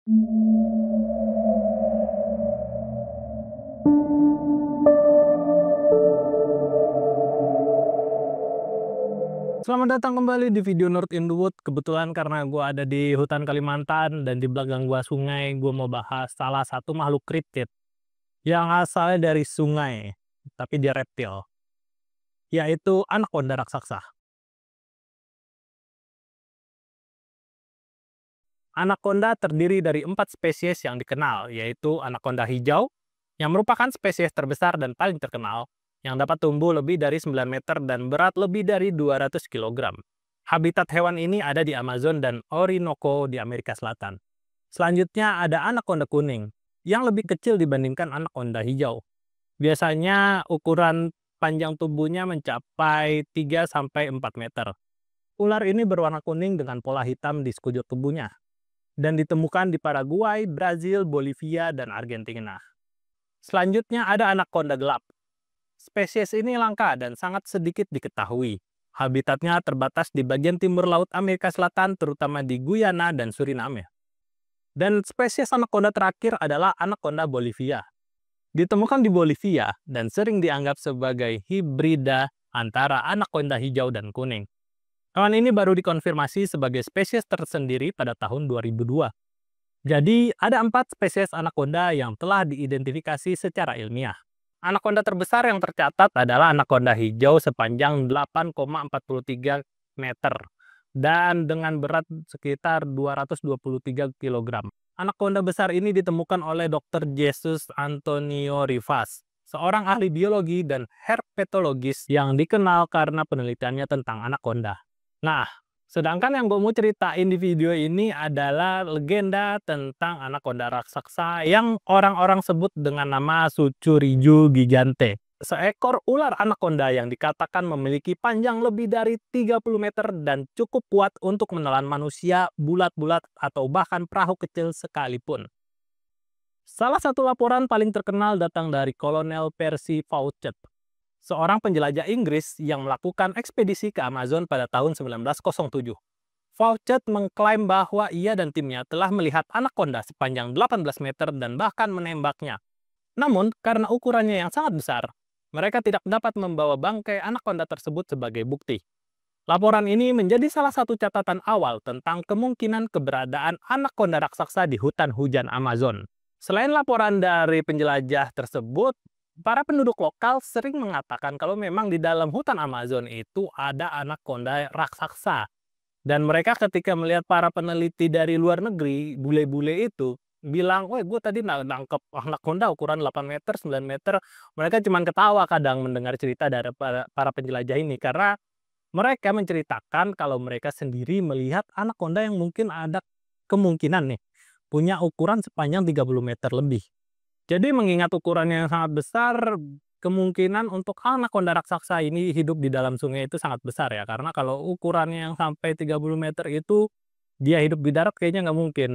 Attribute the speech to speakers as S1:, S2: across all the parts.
S1: Selamat datang kembali di video North in the Wood. Kebetulan karena gue ada di hutan Kalimantan dan di belakang gue sungai, gue mau bahas salah satu makhluk kriptid yang asalnya dari sungai, tapi dia reptil, yaitu anaconda raksasa. Anaconda terdiri dari 4 spesies yang dikenal, yaitu anaconda hijau, yang merupakan spesies terbesar dan paling terkenal, yang dapat tumbuh lebih dari 9 meter dan berat lebih dari 200 kilogram. Habitat hewan ini ada di Amazon dan Orinoco di Amerika Selatan. Selanjutnya ada anaconda kuning, yang lebih kecil dibandingkan anaconda hijau. Biasanya ukuran panjang tubuhnya mencapai 3-4 meter. Ular ini berwarna kuning dengan pola hitam di sekujur tubuhnya dan ditemukan di Paraguay, Brazil, Bolivia, dan Argentina. Selanjutnya ada anaconda gelap. Spesies ini langka dan sangat sedikit diketahui. Habitatnya terbatas di bagian timur laut Amerika Selatan, terutama di Guyana dan Suriname. Dan spesies anaconda terakhir adalah anaconda Bolivia. Ditemukan di Bolivia dan sering dianggap sebagai hibrida antara anaconda hijau dan kuning. Hewan ini baru dikonfirmasi sebagai spesies tersendiri pada tahun 2002. Jadi, ada 4 spesies anaconda yang telah diidentifikasi secara ilmiah. Anaconda terbesar yang tercatat adalah anaconda hijau sepanjang 8,43 meter dan dengan berat sekitar 223 kilogram. Anaconda besar ini ditemukan oleh Dr. Jesus Antonio Rivas, seorang ahli biologi dan herpetologis yang dikenal karena penelitiannya tentang anaconda. Nah, sedangkan yang gue mau ceritain di video ini adalah legenda tentang anaconda raksasa yang orang-orang sebut dengan nama Tsuchuriju gigante. Seekor ular anaconda yang dikatakan memiliki panjang lebih dari 30 meter dan cukup kuat untuk menelan manusia, bulat-bulat, atau bahkan perahu kecil sekalipun. Salah satu laporan paling terkenal datang dari Kolonel Percy Fawcett, seorang penjelajah Inggris yang melakukan ekspedisi ke Amazon pada tahun 1907. Fawcett mengklaim bahwa ia dan timnya telah melihat anaconda sepanjang 18 meter dan bahkan menembaknya. Namun, karena ukurannya yang sangat besar, mereka tidak dapat membawa bangkai anaconda tersebut sebagai bukti. Laporan ini menjadi salah satu catatan awal tentang kemungkinan keberadaan anaconda raksasa di hutan hujan Amazon. Selain laporan dari penjelajah tersebut, para penduduk lokal sering mengatakan kalau memang di dalam hutan Amazon itu ada anaconda raksasa. Dan mereka ketika melihat para peneliti dari luar negeri, bule-bule itu, bilang, "Woi, gue tadi nangkep anaconda ukuran 8 meter, 9 meter." Mereka cuma ketawa kadang mendengar cerita dari para penjelajah ini. Karena mereka menceritakan kalau mereka sendiri melihat anaconda yang mungkin ada kemungkinan nih, punya ukuran sepanjang 30 meter lebih. Jadi mengingat ukurannya yang sangat besar, kemungkinan untuk anaconda raksasa ini hidup di dalam sungai itu sangat besar ya. Karena kalau ukurannya yang sampai 30 meter itu, dia hidup di darat kayaknya nggak mungkin.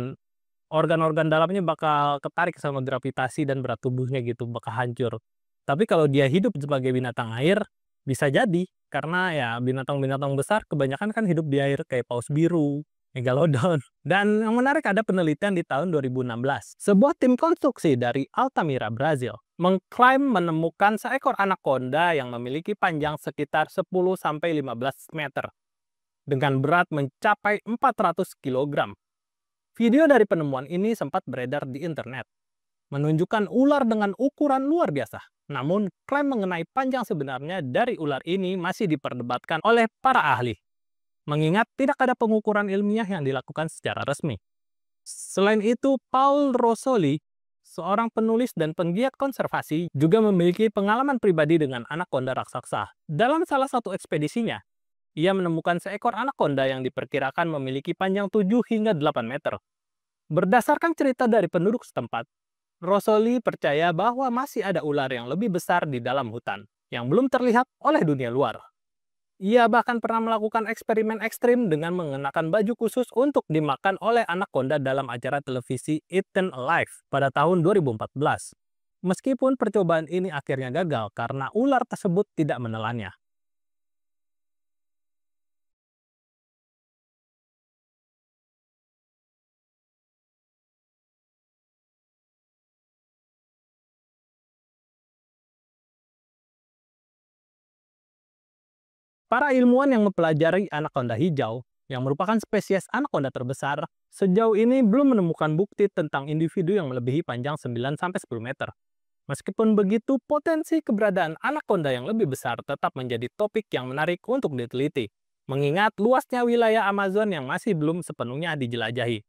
S1: Organ-organ dalamnya bakal ketarik sama gravitasi dan berat tubuhnya gitu, bakal hancur. Tapi kalau dia hidup sebagai binatang air, bisa jadi. Karena ya binatang-binatang besar kebanyakan kan hidup di air kayak paus biru, megalodon. Dan yang menarik ada penelitian di tahun 2016. Sebuah tim konstruksi dari Altamira, Brazil, mengklaim menemukan seekor anaconda yang memiliki panjang sekitar 10-15 meter dengan berat mencapai 400 kilogram. Video dari penemuan ini sempat beredar di internet, menunjukkan ular dengan ukuran luar biasa. Namun, klaim mengenai panjang sebenarnya dari ular ini masih diperdebatkan oleh para ahli, mengingat tidak ada pengukuran ilmiah yang dilakukan secara resmi. Selain itu, Paul Rosoli, seorang penulis dan penggiat konservasi, juga memiliki pengalaman pribadi dengan anaconda raksasa. Dalam salah satu ekspedisinya, ia menemukan seekor anaconda yang diperkirakan memiliki panjang 7 hingga 8 meter. Berdasarkan cerita dari penduduk setempat, Rosoli percaya bahwa masih ada ular yang lebih besar di dalam hutan, yang belum terlihat oleh dunia luar. Ia bahkan pernah melakukan eksperimen ekstrim dengan mengenakan baju khusus untuk dimakan oleh anaconda dalam acara televisi Eaten Alive pada tahun 2014. Meskipun percobaan ini akhirnya gagal karena ular tersebut tidak menelannya. Para ilmuwan yang mempelajari anaconda hijau, yang merupakan spesies anaconda terbesar, sejauh ini belum menemukan bukti tentang individu yang melebihi panjang 9-10 meter. Meskipun begitu, potensi keberadaan anaconda yang lebih besar tetap menjadi topik yang menarik untuk diteliti, mengingat luasnya wilayah Amazon yang masih belum sepenuhnya dijelajahi.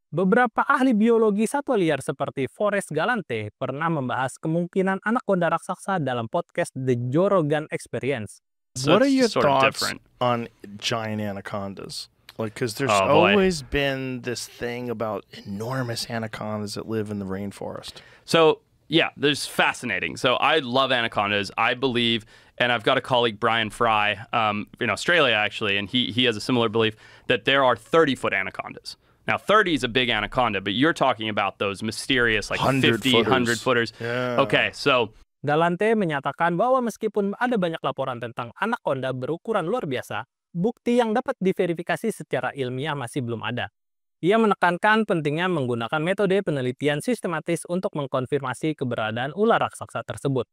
S1: Beberapa ahli biologi satwa liar seperti Forrest Galante pernah membahas kemungkinan anaconda raksasa dalam podcast The Joe Rogan Experience.
S2: So
S3: What are
S2: it's
S3: your
S2: sort of
S3: thoughts
S2: different.
S3: on giant anacondas? Like, because there's
S2: Oh, boy.
S3: always been this thing about enormous anacondas that live in the rainforest.
S2: So, yeah, there's fascinating. So I love anacondas. I believe, and I've got a colleague, Brian Fry, in Australia, actually, and he has a similar belief that there are 30-foot anacondas. Now, 30 is a big anaconda, but you're talking about those mysterious, like 50, 100-footers.
S3: Yeah.
S2: Okay, so
S1: Galante menyatakan bahwa meskipun ada banyak laporan tentang anaconda berukuran luar biasa, bukti yang dapat diverifikasi secara ilmiah masih belum ada. Ia menekankan pentingnya menggunakan metode penelitian sistematis untuk mengkonfirmasi keberadaan ular raksasa tersebut.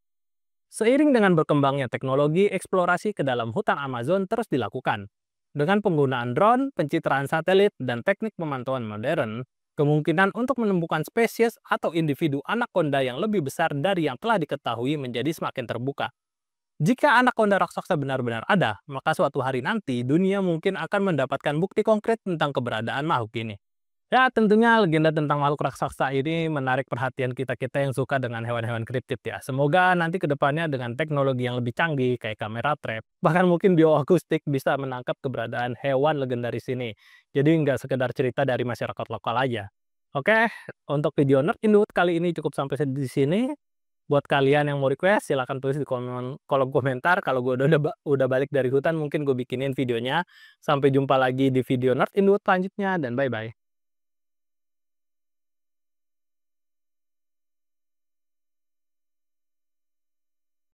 S1: Seiring dengan berkembangnya teknologi, eksplorasi ke dalam hutan Amazon terus dilakukan. Dengan penggunaan drone, pencitraan satelit, dan teknik pemantauan modern, kemungkinan untuk menemukan spesies atau individu anaconda yang lebih besar dari yang telah diketahui menjadi semakin terbuka. Jika anaconda raksasa benar-benar ada, maka suatu hari nanti dunia mungkin akan mendapatkan bukti konkret tentang keberadaan makhluk ini. Ya, tentunya legenda tentang makhluk raksasa ini menarik perhatian kita-kita yang suka dengan hewan-hewan kriptid ya. Semoga nanti ke depannya dengan teknologi yang lebih canggih kayak kamera trap, bahkan mungkin bioakustik bisa menangkap keberadaan hewan legendaris ini. Jadi nggak sekedar cerita dari masyarakat lokal aja. Oke, untuk video Nerd in the Wood kali ini cukup sampai di sini. Buat kalian yang mau request, silahkan tulis di kolom komentar. Kalau gue udah balik dari hutan, mungkin gue bikinin videonya. Sampai jumpa lagi di video Nerd in the Wood selanjutnya, dan bye-bye.